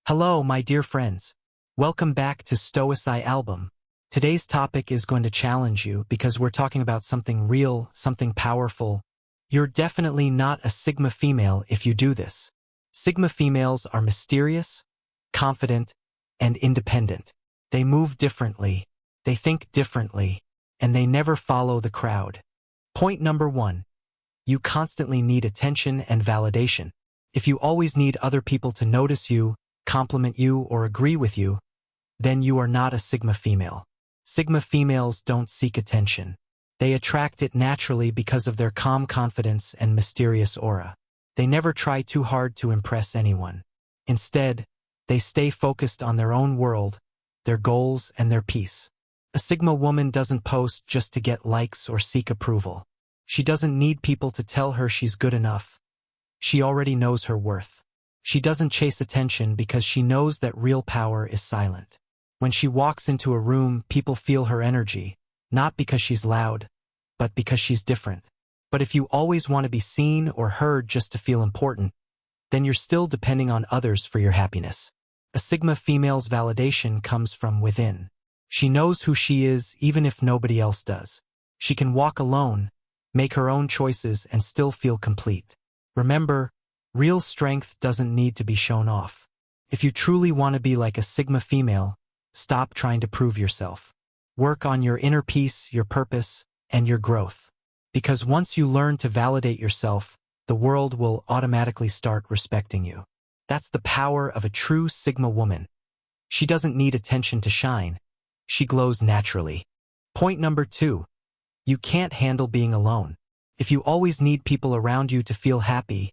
Hello, my dear friends. Welcome back to Stoici Album. Today's topic is going to challenge you because we're talking about something real, something powerful. You're definitely not a Sigma female if you do this. Sigma females are mysterious, confident, and independent. They move differently, they think differently, and they never follow the crowd. Point number 1. You constantly need attention and validation. If you always need other people to notice you, compliment you, or agree with you, then you are not a Sigma female. Sigma females don't seek attention. They attract it naturally because of their calm confidence and mysterious aura. They never try too hard to impress anyone. Instead, they stay focused on their own world, their goals, and their peace. A Sigma woman doesn't post just to get likes or seek approval. She doesn't need people to tell her she's good enough. She already knows her worth. She doesn't chase attention because she knows that real power is silent. When she walks into a room, people feel her energy, not because she's loud, but because she's different. But if you always want to be seen or heard just to feel important, then you're still depending on others for your happiness. A Sigma female's validation comes from within. She knows who she is even if nobody else does. She can walk alone, make her own choices, and still feel complete. Remember, real strength doesn't need to be shown off. If you truly want to be like a Sigma female, stop trying to prove yourself. Work on your inner peace, your purpose, and your growth. Because once you learn to validate yourself, the world will automatically start respecting you. That's the power of a true Sigma woman. She doesn't need attention to shine. She glows naturally. Point number 2. You can't handle being alone. If you always need people around you to feel happy,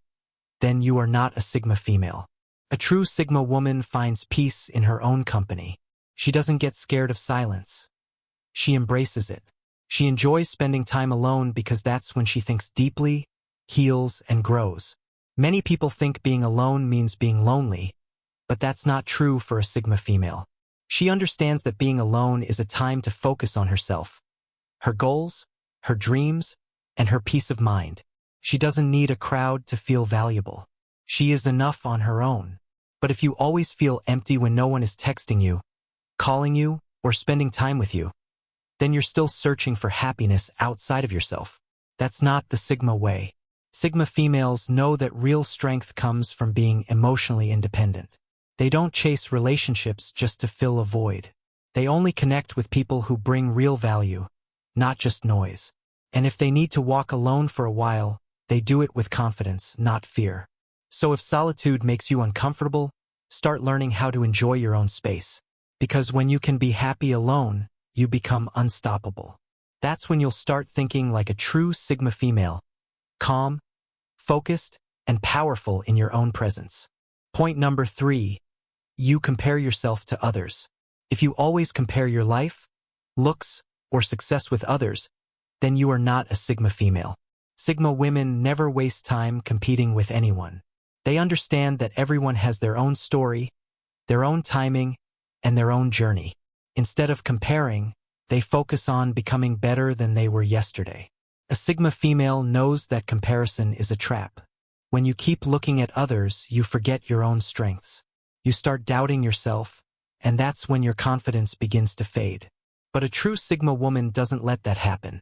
then you are not a Sigma female. A true Sigma woman finds peace in her own company. She doesn't get scared of silence. She embraces it. She enjoys spending time alone because that's when she thinks deeply, heals, and grows. Many people think being alone means being lonely, but that's not true for a Sigma female. She understands that being alone is a time to focus on herself, her goals, her dreams, and her peace of mind. She doesn't need a crowd to feel valuable. She is enough on her own. But if you always feel empty when no one is texting you, calling you, or spending time with you, then you're still searching for happiness outside of yourself. That's not the Sigma way. Sigma females know that real strength comes from being emotionally independent. They don't chase relationships just to fill a void. They only connect with people who bring real value, not just noise. And if they need to walk alone for a while, they do it with confidence, not fear. So if solitude makes you uncomfortable, start learning how to enjoy your own space. Because when you can be happy alone, you become unstoppable. That's when you'll start thinking like a true Sigma female, calm, focused, and powerful in your own presence. Point number 3. You compare yourself to others. If you always compare your life, looks, or success with others, then you are not a Sigma female. Sigma women never waste time competing with anyone. They understand that everyone has their own story, their own timing, and their own journey. Instead of comparing, they focus on becoming better than they were yesterday. A Sigma female knows that comparison is a trap. When you keep looking at others, you forget your own strengths. You start doubting yourself, and that's when your confidence begins to fade. But a true Sigma woman doesn't let that happen.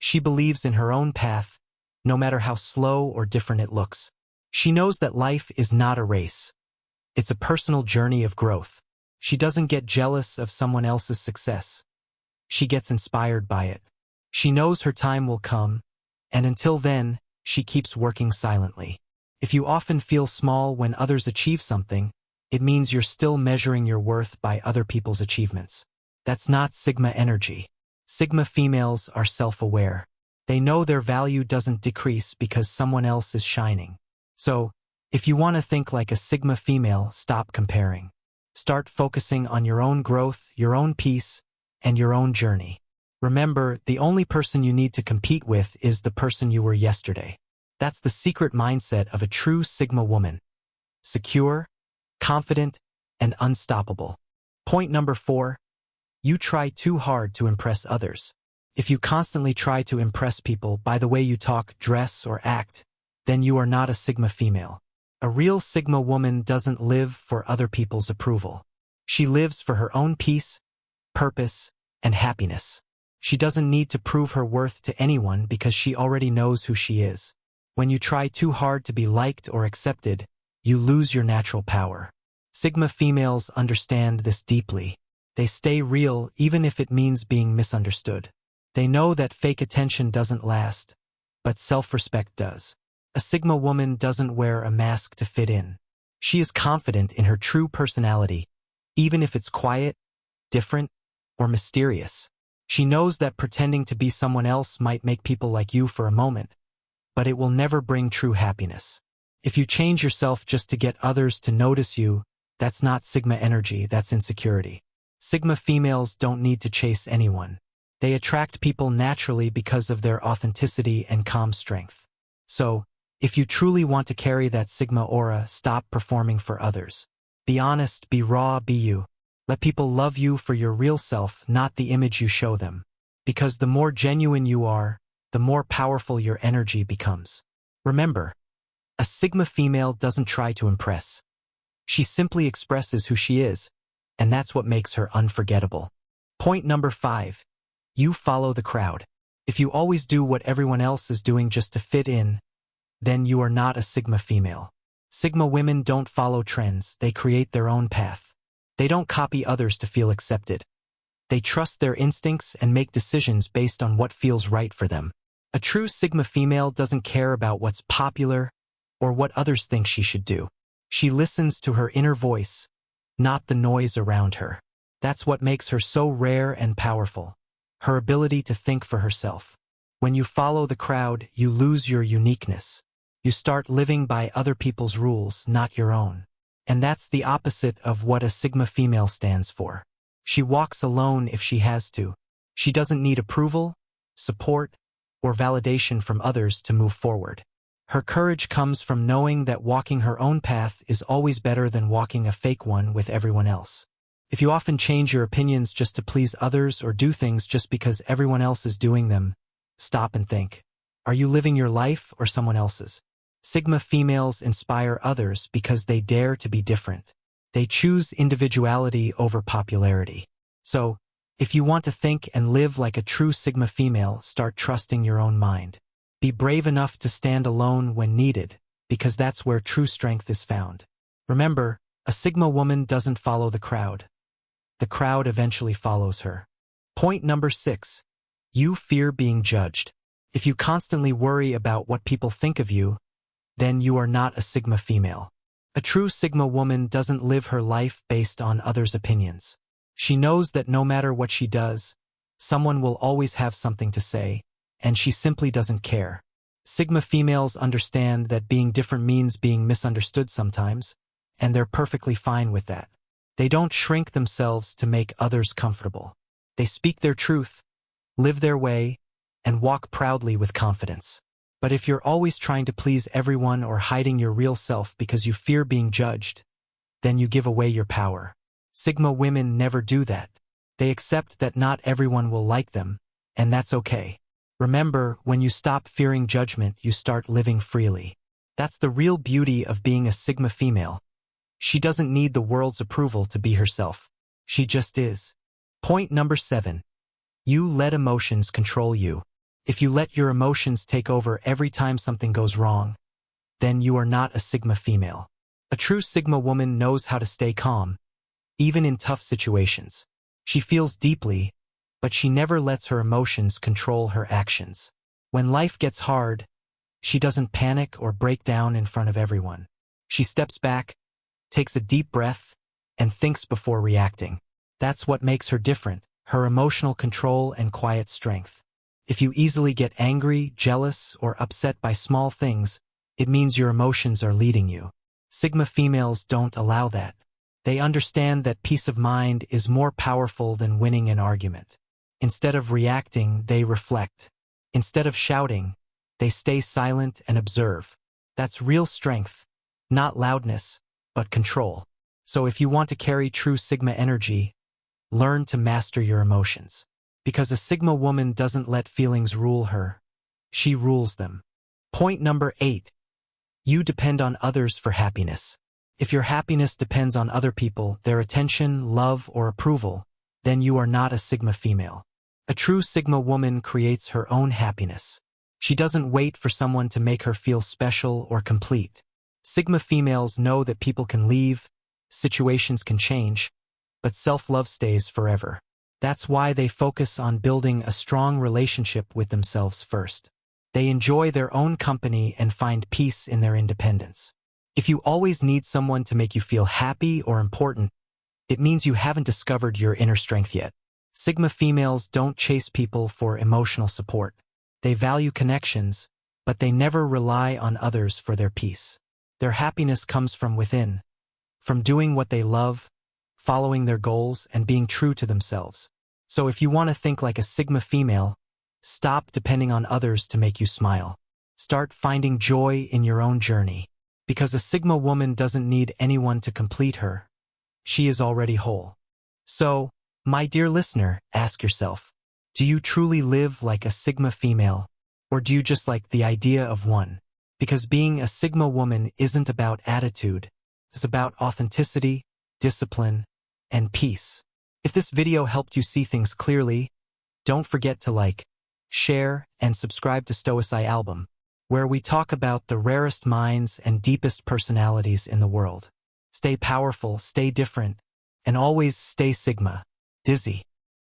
She believes in her own path, no matter how slow or different it looks. She knows that life is not a race. It's a personal journey of growth. She doesn't get jealous of someone else's success. She gets inspired by it. She knows her time will come, and until then, she keeps working silently. If you often feel small when others achieve something, it means you're still measuring your worth by other people's achievements. That's not Sigma energy. Sigma females are self-aware. They know their value doesn't decrease because someone else is shining. So, if you want to think like a Sigma female, stop comparing. Start focusing on your own growth, your own peace, and your own journey. Remember, the only person you need to compete with is the person you were yesterday. That's the secret mindset of a true Sigma woman. Secure, confident, and unstoppable. Point number 4. You try too hard to impress others. If you constantly try to impress people by the way you talk, dress, or act, then you are not a Sigma female. A real Sigma woman doesn't live for other people's approval. She lives for her own peace, purpose, and happiness. She doesn't need to prove her worth to anyone because she already knows who she is. When you try too hard to be liked or accepted, you lose your natural power. Sigma females understand this deeply. They stay real even if it means being misunderstood. They know that fake attention doesn't last, but self-respect does. A Sigma woman doesn't wear a mask to fit in. She is confident in her true personality, even if it's quiet, different, or mysterious. She knows that pretending to be someone else might make people like you for a moment, but it will never bring true happiness. If you change yourself just to get others to notice you, that's not Sigma energy, that's insecurity. Sigma females don't need to chase anyone. They attract people naturally because of their authenticity and calm strength. So, if you truly want to carry that Sigma aura, stop performing for others. Be honest, be raw, be you. Let people love you for your real self, not the image you show them. Because the more genuine you are, the more powerful your energy becomes. Remember, a Sigma female doesn't try to impress. She simply expresses who she is, and that's what makes her unforgettable. Point number 5. You follow the crowd. If you always do what everyone else is doing just to fit in, then you are not a Sigma female. Sigma women don't follow trends, they create their own path. They don't copy others to feel accepted. They trust their instincts and make decisions based on what feels right for them. A true Sigma female doesn't care about what's popular or what others think she should do. She listens to her inner voice, not the noise around her. That's what makes her so rare and powerful. Her ability to think for herself. When you follow the crowd, you lose your uniqueness. You start living by other people's rules, not your own. And that's the opposite of what a Sigma female stands for. She walks alone if she has to. She doesn't need approval, support, or validation from others to move forward. Her courage comes from knowing that walking her own path is always better than walking a fake one with everyone else. If you often change your opinions just to please others or do things just because everyone else is doing them, stop and think. Are you living your life or someone else's? Sigma females inspire others because they dare to be different. They choose individuality over popularity. So, if you want to think and live like a true Sigma female, start trusting your own mind. Be brave enough to stand alone when needed, because that's where true strength is found. Remember, a Sigma woman doesn't follow the crowd. The crowd eventually follows her. Point number 6. You fear being judged. If you constantly worry about what people think of you, then you are not a Sigma female. A true Sigma woman doesn't live her life based on others' opinions. She knows that no matter what she does, someone will always have something to say, and she simply doesn't care. Sigma females understand that being different means being misunderstood sometimes, and they're perfectly fine with that. They don't shrink themselves to make others comfortable. They speak their truth, live their way, and walk proudly with confidence. But if you're always trying to please everyone or hiding your real self because you fear being judged, then you give away your power. Sigma women never do that. They accept that not everyone will like them, and that's okay. Remember, when you stop fearing judgment, you start living freely. That's the real beauty of being a Sigma female. She doesn't need the world's approval to be herself. She just is. Point number 7. You let emotions control you. If you let your emotions take over every time something goes wrong, then you are not a Sigma female. A true Sigma woman knows how to stay calm, even in tough situations. She feels deeply, but she never lets her emotions control her actions. When life gets hard, she doesn't panic or break down in front of everyone. She steps back, takes a deep breath, and thinks before reacting. That's what makes her different, her emotional control and quiet strength. If you easily get angry, jealous, or upset by small things, it means your emotions are leading you. Sigma females don't allow that. They understand that peace of mind is more powerful than winning an argument. Instead of reacting, they reflect. Instead of shouting, they stay silent and observe. That's real strength, not loudness, but control. So if you want to carry true Sigma energy, learn to master your emotions. Because a Sigma woman doesn't let feelings rule her. She rules them. Point number 8. You depend on others for happiness. If your happiness depends on other people, their attention, love, or approval, then you are not a Sigma female. A true Sigma woman creates her own happiness. She doesn't wait for someone to make her feel special or complete. Sigma females know that people can leave, situations can change, but self-love stays forever. That's why they focus on building a strong relationship with themselves first. They enjoy their own company and find peace in their independence. If you always need someone to make you feel happy or important, it means you haven't discovered your inner strength yet. Sigma females don't chase people for emotional support. They value connections, but they never rely on others for their peace. Their happiness comes from within, from doing what they love, following their goals, and being true to themselves. So if you want to think like a Sigma female, stop depending on others to make you smile. Start finding joy in your own journey. Because a Sigma woman doesn't need anyone to complete her. She is already whole. So, my dear listener, ask yourself, do you truly live like a Sigma female, or do you just like the idea of one? Because being a Sigma woman isn't about attitude, it's about authenticity, discipline, and peace. If this video helped you see things clearly, don't forget to like, share, and subscribe to Stoici Album, where we talk about the rarest minds and deepest personalities in the world. Stay powerful, stay different, and always stay Sigma. Dizzy.